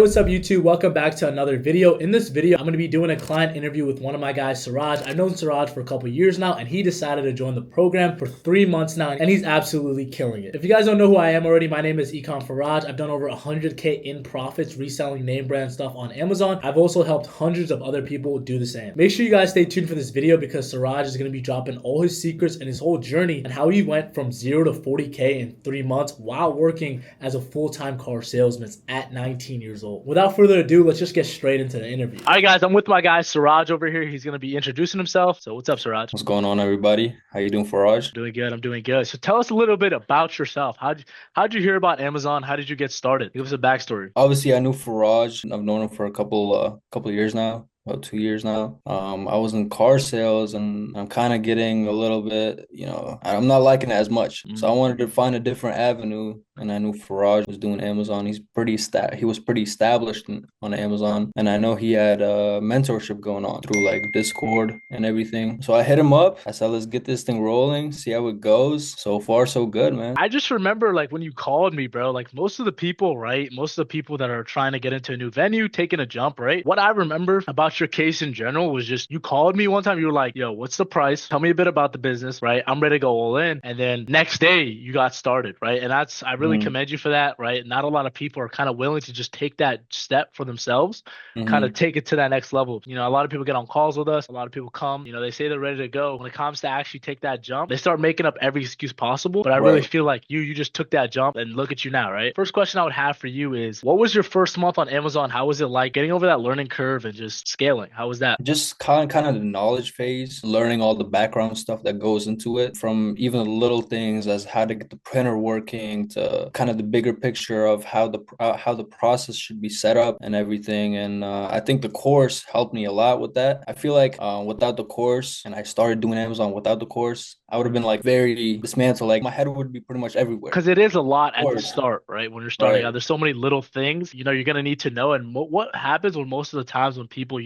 What's up YouTube? Welcome back to another video. In this video, I'm going to be doing a client interview with one of my guys, Saraj. I've known Saraj for a couple years now, and he decided to join the program for 3 months now, and he's absolutely killing it. If you guys don't know who I am already, my name is Econ Faraj. I've done over 100K in profits reselling name brand stuff on Amazon. I've also helped hundreds of other people do the same. Make sure you guys stay tuned for this video because Saraj is going to be dropping all his secrets and his whole journey and how he went from 0 to 40K in 3 months while working as a full-time car salesman at 19 years old. Without further ado, let's just get straight into the interview. All right, guys, I'm with my guy Saraj over here. He's going to be introducing himself. So what's up, Saraj? What's going on, everybody? How you doing, Faraj? Doing good. I'm doing good. So tell us a little bit about yourself. How'd you hear about Amazon? How did you get started? Give us a backstory. Obviously, I knew Faraj. I've known him for a couple of years now. About 2 years now. I was in car sales and I'm kind of getting a little bit, I'm not liking it as much. So I wanted to find a different avenue, and I knew Faraj was doing Amazon. He was pretty established on Amazon, and I know he had mentorship going on through like Discord and everything. So I hit him up. I said, let's get this thing rolling, see how it goes. So far, so good, man. I just remember like when you called me, bro, like most of the people, right? Most of the people that are trying to get into a new venue, taking a jump, right? What I remember about your case in general was just you called me one time. You were like, yo, what's the price? Tell me a bit about the business, right? I'm ready to go all in. And then next day you got started, right? And I really commend you for that, right? Not a lot of people are kind of willing to just take that step for themselves, kind of take it to that next level. A lot of people get on calls with us. A lot of people come, they say they're ready to go. When it comes to actually take that jump, they start making up every excuse possible. But I really feel like you just took that jump, and look at you now, right? First question I would have for you is, what was your first month on Amazon? How was it like getting over that learning curve and just scaling? How was that? Just kind of the knowledge phase, learning all the background stuff that goes into it, from even the little things as how to get the printer working to kind of the bigger picture of how the process should be set up and everything. And I think the course helped me a lot with that. I feel like without the course, and I started doing Amazon without the course, I would have been like very dismantled. Like my head would be pretty much everywhere. Because it is a lot at the start, right? When you're starting out, there's so many little things, you're going to need to know. And what happens when most of the times when people,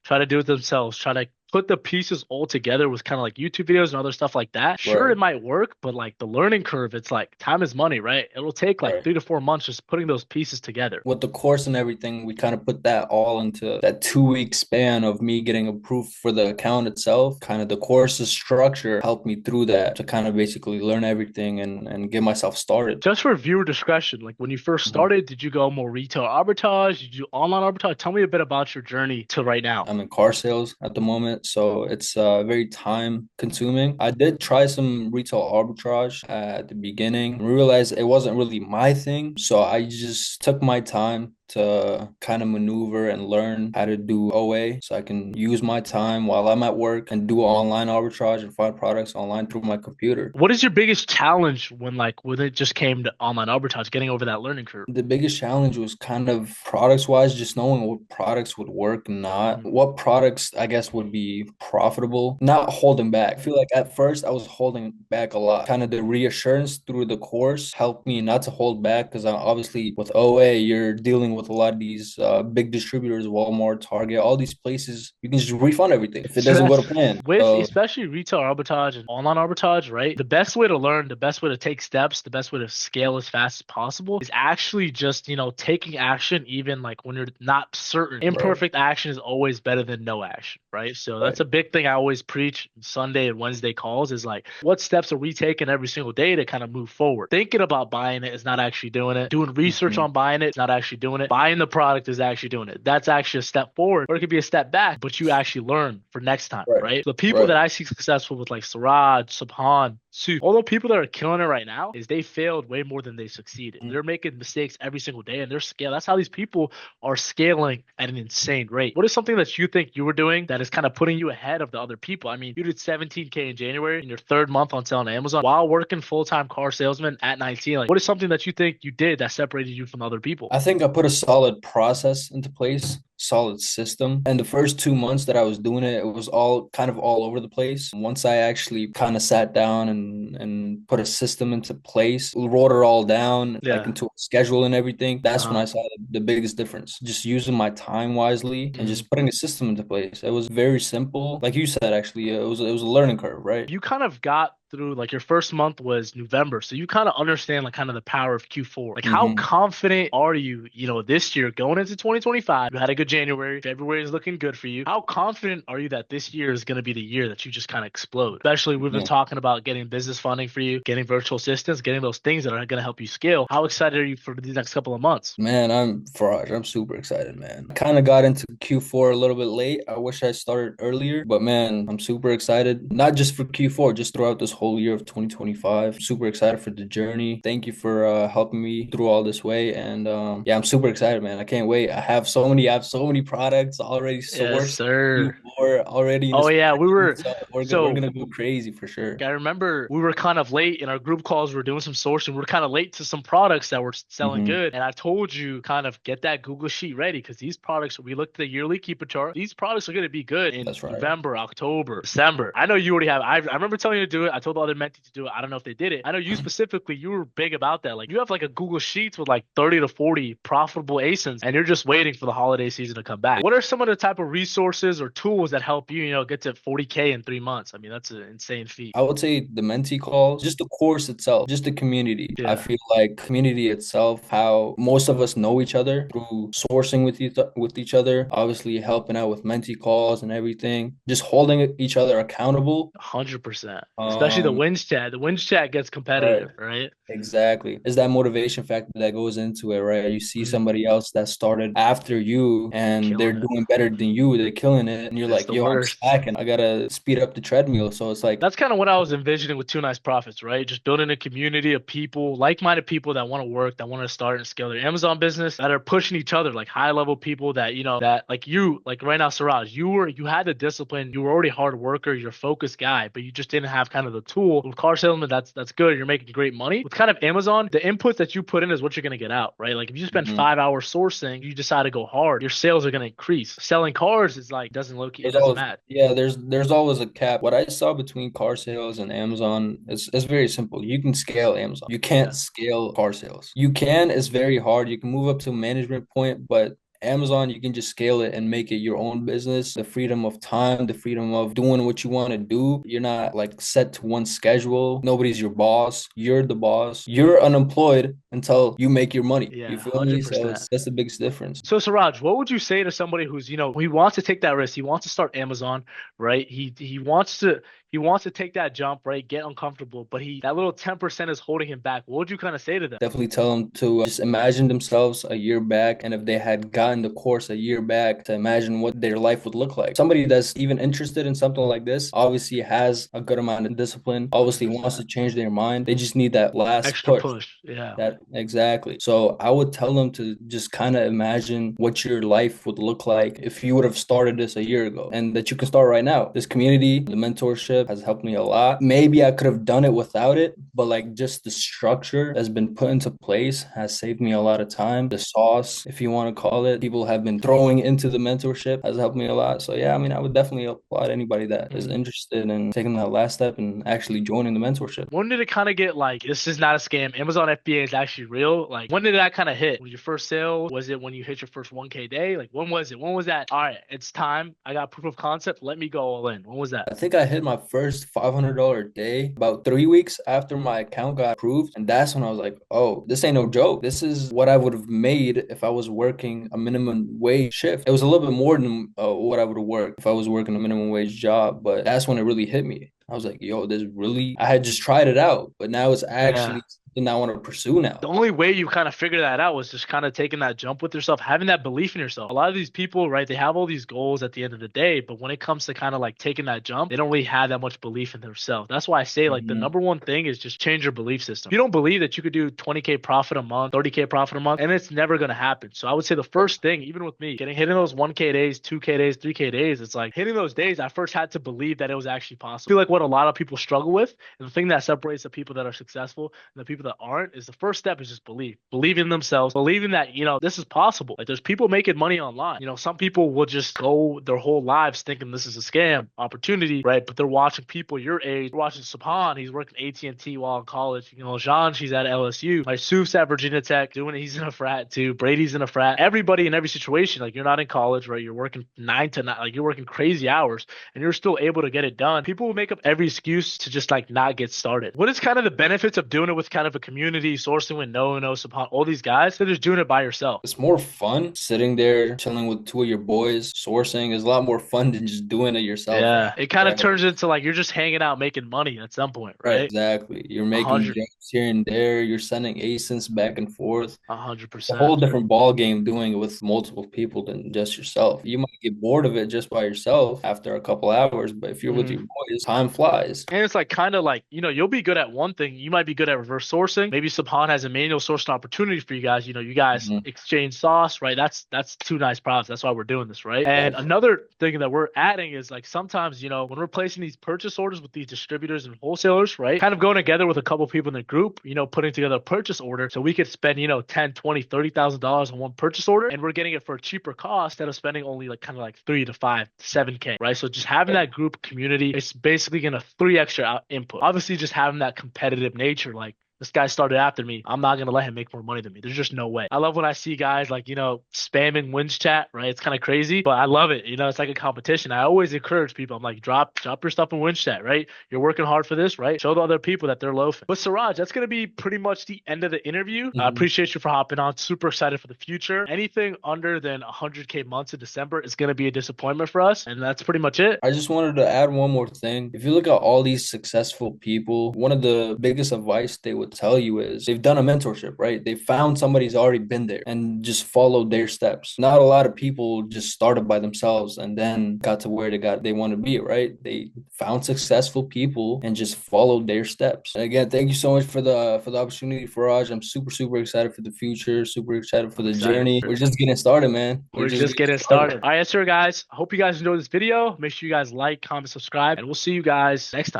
try to do it themselves, try to put the pieces all together with kind of like YouTube videos and other stuff like that. Sure, it might work, but like the learning curve, it's like time is money, right? It'll take like 3 to 4 months just putting those pieces together. With the course and everything, we kind of put that all into that 2 week span of me getting approved for the account itself. Kind of the course's structure helped me through that to kind of basically learn everything and get myself started. Just for viewer discretion, like when you first started, did you go more retail arbitrage? Did you do online arbitrage? Tell me a bit about your journey to right now. I'm in car sales at the moment, so it's very time consuming. I did try some retail arbitrage at the beginning and realized it wasn't really my thing. So I just took my time to kind of maneuver and learn how to do OA so I can use my time while I'm at work and do online arbitrage and find products online through my computer. What is your biggest challenge when it just came to online arbitrage, getting over that learning curve? The biggest challenge was kind of products wise, just knowing what products would work and not, what products I guess would be profitable, not holding back. I feel like at first I was holding back a lot. Kind of the reassurance through the course helped me not to hold back, because obviously with OA you're dealing with a lot of these big distributors, Walmart, Target, all these places. You can just refund everything if it doesn't go to plan. Especially retail arbitrage and online arbitrage, right? The best way to learn, the best way to take steps, the best way to scale as fast as possible is actually just, taking action, even like when you're not certain. Imperfect action is always better than no action, right? So that's a big thing I always preach Sunday and Wednesday calls is like, what steps are we taking every single day to kind of move forward? Thinking about buying it is not actually doing it. Doing research on buying it is not actually doing it. Buying the product is actually doing it. That's actually a step forward, or it could be a step back, but you actually learn for next time, right? The people that I see successful with, like Saraj, Subhan, all the people that are killing it right now is they failed way more than they succeeded. They're making mistakes every single day, and they're scaling. That's how these people are scaling at an insane rate. What is something that you think you were doing that is kind of putting you ahead of the other people? I mean, you did 17K in January in your 3rd month on selling Amazon while working full-time car salesman at 19. Like, what is something that you think you did that separated you from other people? I think I put a solid process into place. solid system. And the first 2 months that I was doing it, it was all kind of all over the place. Once I actually kind of sat down and put a system into place, wrote it all down, like into a schedule and everything, that's when I saw the biggest difference. Just using my time wisely and just putting a system into place. It was very simple. Like you said, actually, it was a learning curve, right? You kind of got through like your first month was November. So you kind of understand like kind of the power of Q4. Like how Hmm. confident are you, this year going into 2025? You had a good January. February is looking good for you. How confident are you that this year is going to be the year that you just kind of explode? Especially we've been Yeah. talking about getting business funding for you, getting virtual assistants, getting those things that are going to help you scale. How excited are you for these next couple of months? Man, I'm Faraj. I'm super excited, man. I kind of got into Q4 a little bit late. I wish I started earlier, but man, I'm super excited. Not just for Q4, just throughout this whole year of 2025. Super excited for the journey. Thank you for helping me through all this way. And yeah, I'm super excited, man. I can't wait. I have so many products already Yes, sourced. sir. Q4 already in Oh this yeah, we pipeline, were so we're so gonna go crazy for sure. I remember we were kind of late in our group calls. We were doing some sourcing. We were kind of late to some products that were selling Hmm. good. And I told you kind of get that Google Sheet ready because these products, we looked at the yearly keeper chart. These products are going to be good in That's right. November, October, December. I know you already have. I remember telling you to do it. I told the other mentees to do it. I don't know if they did it. I know you specifically, you were big about that. Like you have like a Google Sheets with like 30 to 40 profitable ASINs and you're just waiting for the holiday season to come back. What are some of the type of resources or tools that help you, get to 40K in 3 months? I mean, that's an insane feat. I would say the mentee calls, just the course itself, just the community. I Yeah. feel like community itself, how most of us know each other through sourcing with each other, obviously helping out with mentee calls and everything, just holding each other accountable. 100%. Especially the Um, wins chat. The wins chat gets right. competitive, right? Exactly. Is that motivation factor that goes into it, right? You see Mm, somebody else that started after you and they're killing it. doing better than you, they're killing it, and you're It's like, the yo, I'm worst. slacking. I gotta speed up the treadmill. So it's like, That's kind of what I was envisioning with Two Nice Profits, right? Just building a community of people, like-minded people that want to work, that want to start and scale their Amazon business, that are pushing each other, like high-level people that, that like you, like right now, Saraj, you had the discipline, you were already a hard worker, you're a focused guy, but you just didn't have kind of the tool. With car salesman, that's good. You're making great money. With kind of Amazon, the input that you put in is what you're gonna get out, right? Like if you spend mhm. 5 hours sourcing, you decide to go hard, your sales are gonna increase. Selling cars is like doesn't look, it There's doesn't always matter. yeah, there's always a cap. What I saw between car sales and Amazon is very simple. You can scale Amazon. You can't Yeah. scale car sales. You can, it's very hard. You can move up to a management point, but Amazon, you can just scale it and make it your own business. The freedom of time, the freedom of doing what you want to do. You're not like set to one schedule. Nobody's your boss. You're the boss. You're unemployed until you make your money. You Yeah, feel me? So 100%. it's that's the biggest difference. So Siraj, what would you say to somebody who's, he wants to take that risk, he wants to start Amazon, right? He wants to take that jump, right? Get uncomfortable, but he that little 10% is holding him back. What would you kind of say to them? Definitely tell them to just imagine themselves a year back, and if they had gotten the course a year back, to imagine what their life would look like. Somebody that's even interested in something like this obviously has a good amount of discipline, obviously wants 100%. to change their mind. They just need that last Extra push. push. Yeah. That exactly. So I would tell them to just kind of imagine what your life would look like if you would have started this a year ago, and that you can start right now. This community, the mentorship has helped me a lot. Maybe I could have done it without it, but like just the structure that's been put into place has saved me a lot of time. The sauce, if you want to call it, people have been throwing into the mentorship has helped me a lot. So yeah, I mean, I would definitely applaud anybody that is Mm. interested in taking that last step and actually joining the mentorship. When did it kind of get like this is not a scam? Amazon FBA is actually real. Like when did that kind of hit? Was your first sale? Was it when you hit your first 1K day? Like when was it? When was that? All right, it's time. I got proof of concept. Let me go all in. When was that? I think I hit my first $500 day about 3 weeks after my account got approved. And that's when I was like, oh, this ain't no joke. This is what I would have made if I was working a minimum wage shift. It was a little bit more than what I would have worked if I was working a minimum wage job. But that's when it really hit me. I was like, yo, this really, I had just tried it out, but now it's Yeah. actually something I want to pursue now. The only way you kind of figure that out was just kind of taking that jump with yourself, having that belief in yourself. A lot of these people, right, they have all these goals at the end of the day, but when it comes to kind of like taking that jump, they don't really have that much belief in themselves. That's why I say like the Mhm. number one thing is just change your belief system. If you don't believe that you could do 20K profit a month, 30K profit a month, and it's never going to happen. So I would say the first thing, even with me, hitting those 1K days, 2K days, 3K days, it's like hitting those days, I first had to believe that it was actually possible. I feel like what a lot of people struggle with, and the thing that separates the people that are successful and the people people that aren't is the first step is just believe in themselves, believing that, this is possible. Like there's people making money online. Some people will just go their whole lives thinking this is a scam opportunity, right? But they're watching people your age, watching Subhan, he's working AT&T while in college. Jean, she's at LSU. My Souf's at Virginia Tech doing it. He's in a frat too. Brady's in a frat. Everybody in every situation, like you're not in college, right? You're working 9 to 9, like you're working crazy hours and you're still able to get it done. People will make up every excuse to just like not get started. What is kind of the benefits of doing it with kind of a community, sourcing with No, Subhan, all these guys? They're just doing it by yourself. It's more fun sitting there chilling with two of your boys. Sourcing is a lot more fun than just doing it yourself, Yeah, it kind of right? turns into like you're just hanging out making money at some point, Right, right? exactly. You're A making hundred, jumps here and there. You're sending ASINs back and forth. a hundred It's a whole percent. different ball game doing it with multiple people than just yourself. You might get bored of it just by yourself after a couple hours, but if you're with your boys, time flies. And it's like kind of like, you'll be good at one thing. You might be good at reverse sourcing. Maybe Subhan has a manual sourcing opportunity for you guys. You guys Mhm. exchange sauce, right? That's two nice products. That's why we're doing this, right? And Exactly. another thing that we're adding is like sometimes, when we're placing these purchase orders with these distributors and wholesalers, right? Kind of going together with a couple people in the group, putting together a purchase order so we could spend, 10, 20, $30,000 on one purchase order and we're getting it for a cheaper cost instead of spending only like kind of like 3 to 5, 7K, right? So just having that group community, it's basically going to 3 extra input. Obviously, just having that competitive nature, like this guy started after me. I'm not gonna let him make more money than me. There's just no way. I love when I see guys like, spamming wins chat, right? It's kind of crazy, but I love it. It's like a competition. I always encourage people. I'm like, drop your stuff in wins chat, right? You're working hard for this, right? Show the other people that they're loafing. But Siraj, that's gonna be pretty much the end of the interview. I Mhm. appreciate you for hopping on. Super excited for the future. Anything under than 100K months in December is gonna be a disappointment for us, and that's pretty much it. I just wanted to add one more thing. If you look at all these successful people, one of the biggest advice they would tell you is they've done a mentorship, right? They found somebody who's already been there and just followed their steps. Not a lot of people just started by themselves and then got to where they want to be, right? They found successful people and just followed their steps. And again, thank you so much for the opportunity, Faraj. I'm super excited for the future, super excited for I'm the excited. journey. We're just getting started, man. We're We're just just getting getting started. started. All right, sir, guys. I hope you guys enjoyed this video. Make sure you guys like, comment, subscribe, and we'll see you guys next time.